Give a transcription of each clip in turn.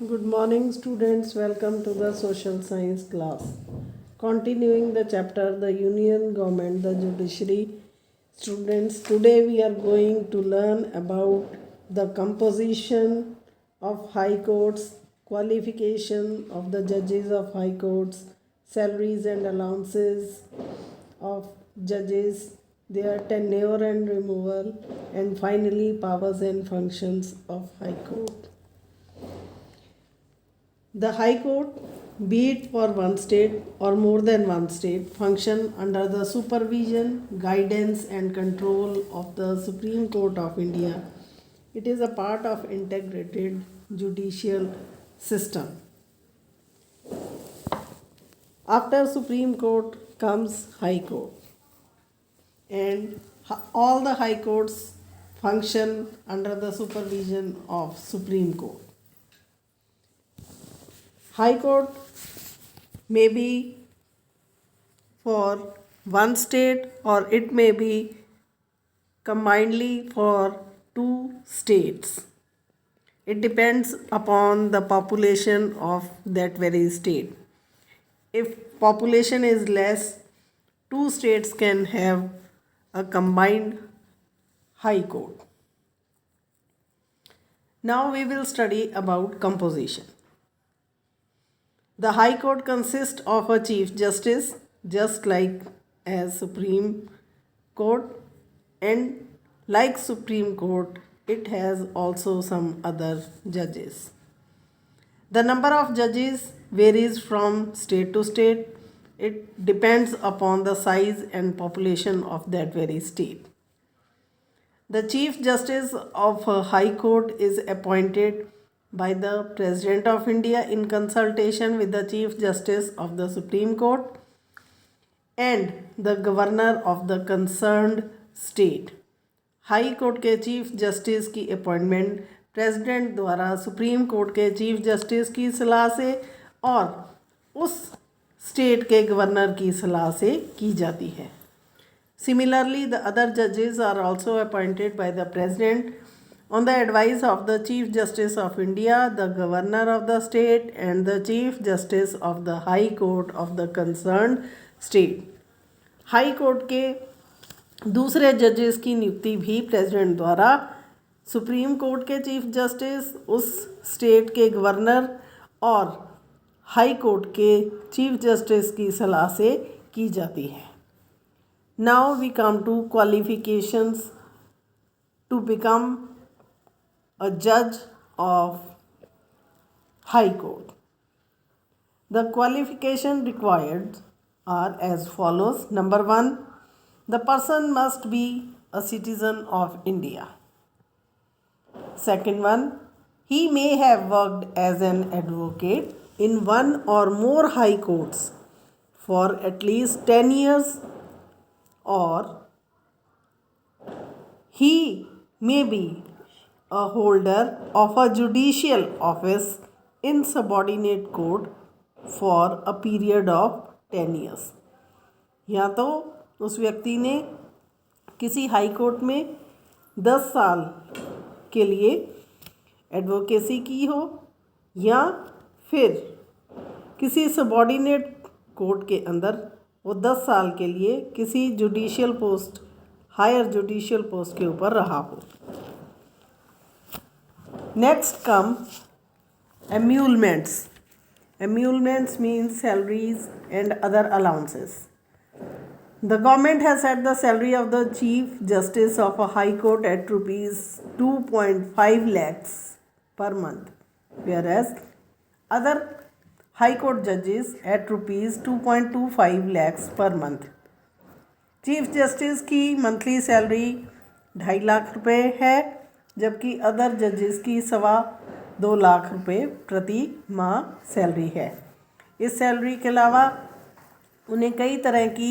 Good morning, students. Welcome to the social science class. Continuing the chapter, the Union Government, the Judiciary. Students, today we are going to learn about the composition of high courts, qualification of the judges of high courts, salaries and allowances of judges, their tenure and removal, and finally powers and functions of high court. The High Court, be it for one state or more than one state, function under the supervision, guidance and control of the Supreme Court of India. It is a part of integrated judicial system. After Supreme Court comes High Court, and all the High Courts function under the supervision of Supreme Court. High Court may be for one state or it may be combinedly for two states. It depends upon the population of that very state. If population is less, two states can have a combined high court. Now we will study about composition. The High Court consists of a Chief Justice, just like as Supreme Court, and like Supreme Court, it has also some other judges. The number of judges varies from state to state. It depends upon the size and population of that very state. The Chief Justice of a High Court is appointed by the President of India in consultation with the Chief Justice of the Supreme Court and the Governor of the concerned state. High Court के chief justice की appointment president द्वारा supreme court के chief justice की सलाह से और उस state के गवर्नर की सलाह से की जाती है. Similarly, the other judges are also appointed by the President on the advice of the Chief Justice of India, the Governor of the state and the Chief Justice of the High Court of the concerned state. High Court के दूसरे जजेस की नियुक्ति भी president द्वारा supreme court के chief justice, उस state के गवर्नर और हाई कोर्ट के चीफ जस्टिस की सलाह से की जाती है. Now we come to qualifications to become a judge of High Court. The qualification required are as follows. Number 1, the person must be a citizen of India. Second one, he may have worked as an advocate in one or more high courts for at least 10 years, or he may be a holder of a judicial office in subordinate court for a period of 10 years. या तो उस व्यक्ति ने किसी high court में 10 साल के लिए एडवोकेसी की हो या फिर किसी सबॉर्डिनेट कोर्ट के अंदर वो 10 साल के लिए किसी judicial post, higher judicial post के ऊपर रहा हो. Next come emoluments. Emoluments means salaries and other allowances. The government has set the salary of the Chief Justice of a High Court at rupees 2.5 lakhs per month, whereas other High Court judges at rupees 2.25 lakhs per month. Chief justice की monthly salary 2.5 lakh रुपए है, जबकि other जजेस की 2.25 लाख रुपए प्रति माह salary है. इस सैलरी के अलावा उन्हें कई तरह की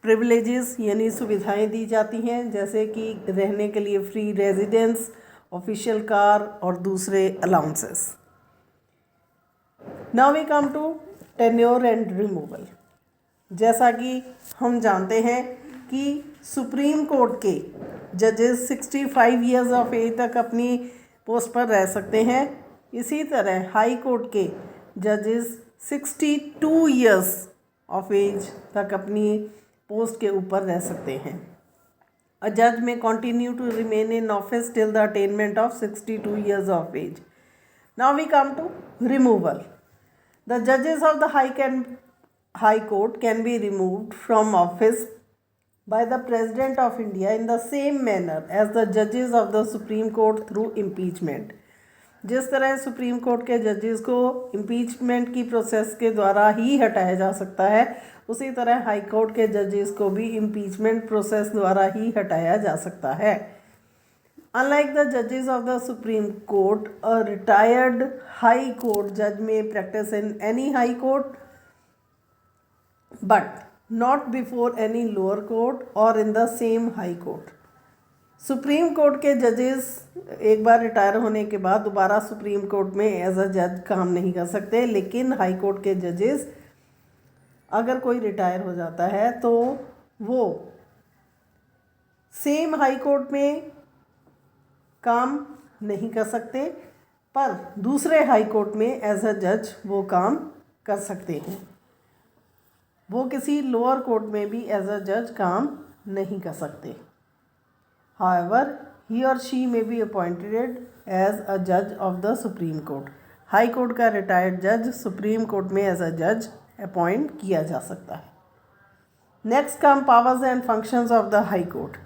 प्रिविलेजेस यानी सुविधाएं दी जाती हैं, जैसे कि रहने के लिए फ्री रेजिडेंस, ऑफिशियल कार और दूसरे allowances. Now we come to tenure and removal. जैसा कि हम जानते हैं कि सुप्रीम कोर्ट के जजेस 65 ईयर्स ऑफ एज तक अपनी पोस्ट पर रह सकते हैं इसी तरह हाई कोर्ट के जजेस 62 ईयर्स ऑफ एज तक अपनी पोस्ट के ऊपर रह सकते हैं। अ जज में continue to remain in office till the attainment of 62 years of age. Now we come to removal. The जजेस of the High Court can be removed from office by the President of India in the same manner as the judges of the Supreme Court through impeachment। जिस तरह supreme court के जजेस को impeachment की process के द्वारा ही हटाया जा सकता है, उसी तरह हाई कोर्ट के जजेस को भी इम्पीचमेंट प्रोसेस द्वारा ही हटाया जा सकता है। Unlike the judges of the Supreme Court, a retired High Court judge may practice in any High Court but not before any lower court or in the same High Court। Supreme court के जजेस एक बार retire होने के बाद दोबारा supreme Court में as a जज काम नहीं कर सकते, लेकिन हाई कोर्ट के जजेस अगर कोई रिटायर हो जाता है तो वो सेम हाई कोर्ट में काम नहीं कर सकते, पर दूसरे हाई कोर्ट में एज अ जज वो काम कर सकते हैं। वो किसी लोअर कोर्ट में भी एज अ जज काम नहीं कर सकते। However, he or she may be appointed as a judge of the Supreme Court। High Court का रिटायर्ड जज सुप्रीम कोर्ट में एज अ जज अपॉइंट किया जा सकता है। Next come powers and functions of the High Court.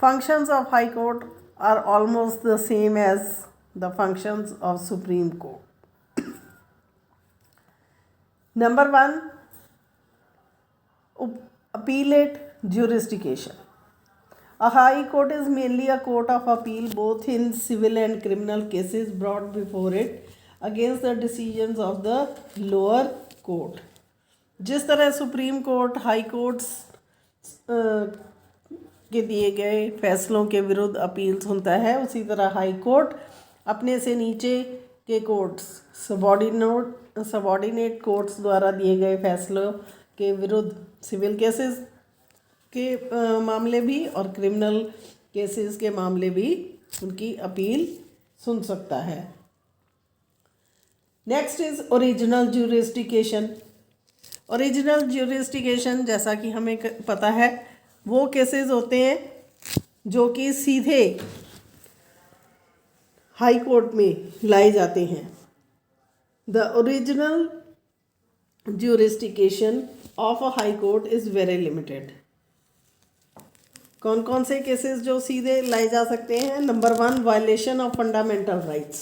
Functions of High Court are almost the same as the functions of Supreme Court. Number 1, appellate jurisdiction। A high court is mainly a court of appeal both in civil and criminal cases brought before it against the decisions of the lower court। जिस तरह supreme court high courts के दिए गए फैसलों के विरुद्ध appeal सुनता है, उसी तरह हाई कोर्ट अपने से नीचे के कोर्ट्स सबॉर्डिनेट कोर्ट्स द्वारा दिए गए फैसलों के विरुद्ध सिविल केसेस के मामले भी और क्रिमिनल केसेस के मामले भी उनकी अपील सुन सकता है। Next is original jurisdiction. Original jurisdiction जैसा कि हमें पता है वो केसेस होते हैं जो कि सीधे हाई कोर्ट में लाए जाते हैं। The original jurisdiction of a high court is very limited. कौन कौन से केसेस जो सीधे लाए जा सकते हैं? Number 1, violation of fundamental rights.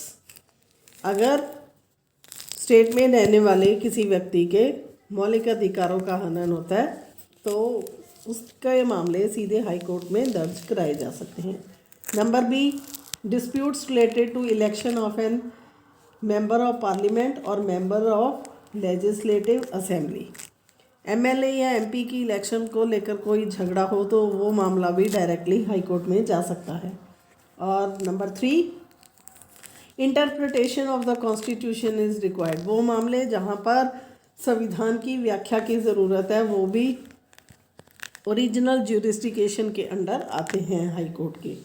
अगर स्टेट में रहने वाले किसी व्यक्ति के मौलिक अधिकारों का हनन होता है तो उसके मामले सीधे हाई कोर्ट में दर्ज कराए जा सकते हैं। Number B, disputes related to election of an member of parliament और member of legislative assembly. MLA या MP की इलेक्शन को लेकर कोई झगड़ा हो तो वो मामला भी डायरेक्टली हाई कोर्ट में जा सकता है। और number 3, interpretation of the constitution is required. वो मामले जहाँ पर संविधान की व्याख्या की ज़रूरत है वो भी ओरिजिनल ज्यूरिस्डिक्शन के अंडर आते हैं हाई कोर्ट के।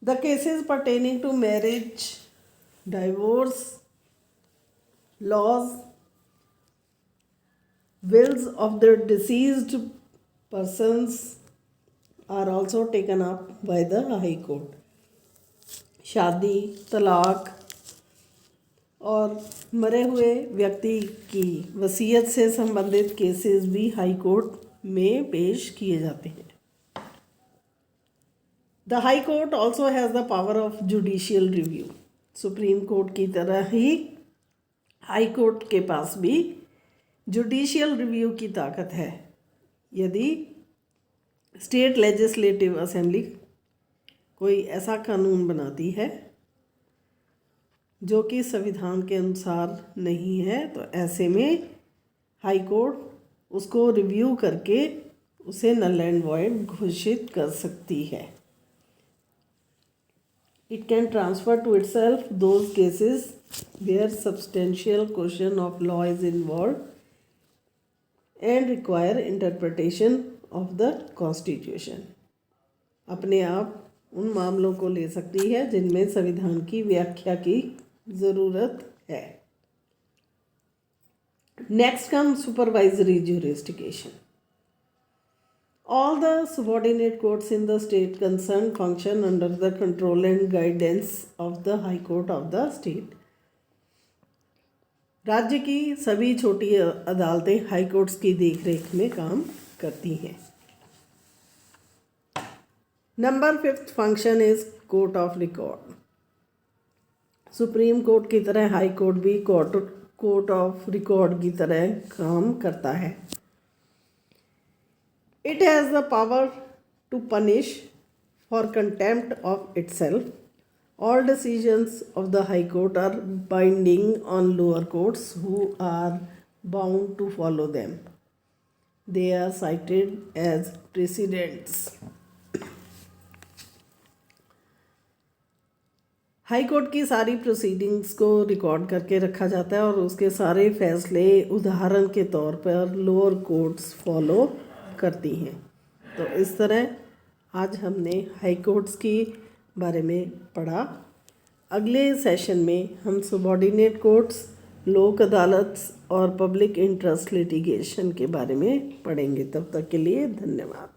The cases pertaining to marriage, divorce, laws, wills of the deceased persons are also taken up by the High Court। शादी, तलाक और मरे हुए व्यक्ति की वसीयत से संबंधित केसेस भी हाई कोर्ट में पेश किए जाते हैं। The High court also has the power of judicial review. Supreme court की तरह ही हाई कोर्ट के पास भी जुडिशियल रिव्यू की ताकत है। यदि स्टेट लेजिस्लेटिव असेंबली कोई ऐसा कानून बनाती है जो कि संविधान के अनुसार नहीं है तो ऐसे में हाई कोर्ट उसको रिव्यू करके उसे नल एंड वॉइड घोषित कर सकती है। It can transfer to itself those cases where substantial question of law is involve and require interpretation of the constitution. अपने आप उन मामलों को ले सकती है जिनमें संविधान की व्याख्या की ज़रूरत है। Next come supervisory jurisdiction. All the subordinate courts in the state concerned function under the control and guidance of the High Court of the state. राज्य की सभी छोटी अदालतें हाई कोर्ट्स की देखरेख में काम करती हैं। Number 5th function is court of record. Supreme court की तरह हाई कोर्ट भी कोर्ट ऑफ रिकॉर्ड की तरह काम करता है। It has the power to punish for contempt of itself. All decisions of the High Court are binding on lower courts who are bound to follow them. They are cited as precedents. High court की सारी proceedings को record करके रखा जाता है और उसके सारे फैसले उदाहरण के तौर पर लोअर कोर्ट्स फॉलो करती हैं। तो इस तरह आज हमने हाई कोर्ट्स की बारे में पढ़ा। अगले सेशन में हम सबऑर्डिनेट कोर्ट्स, लोक अदालत और पब्लिक इंटरेस्ट लिटिगेशन के बारे में पढ़ेंगे। तब तक के लिए धन्यवाद।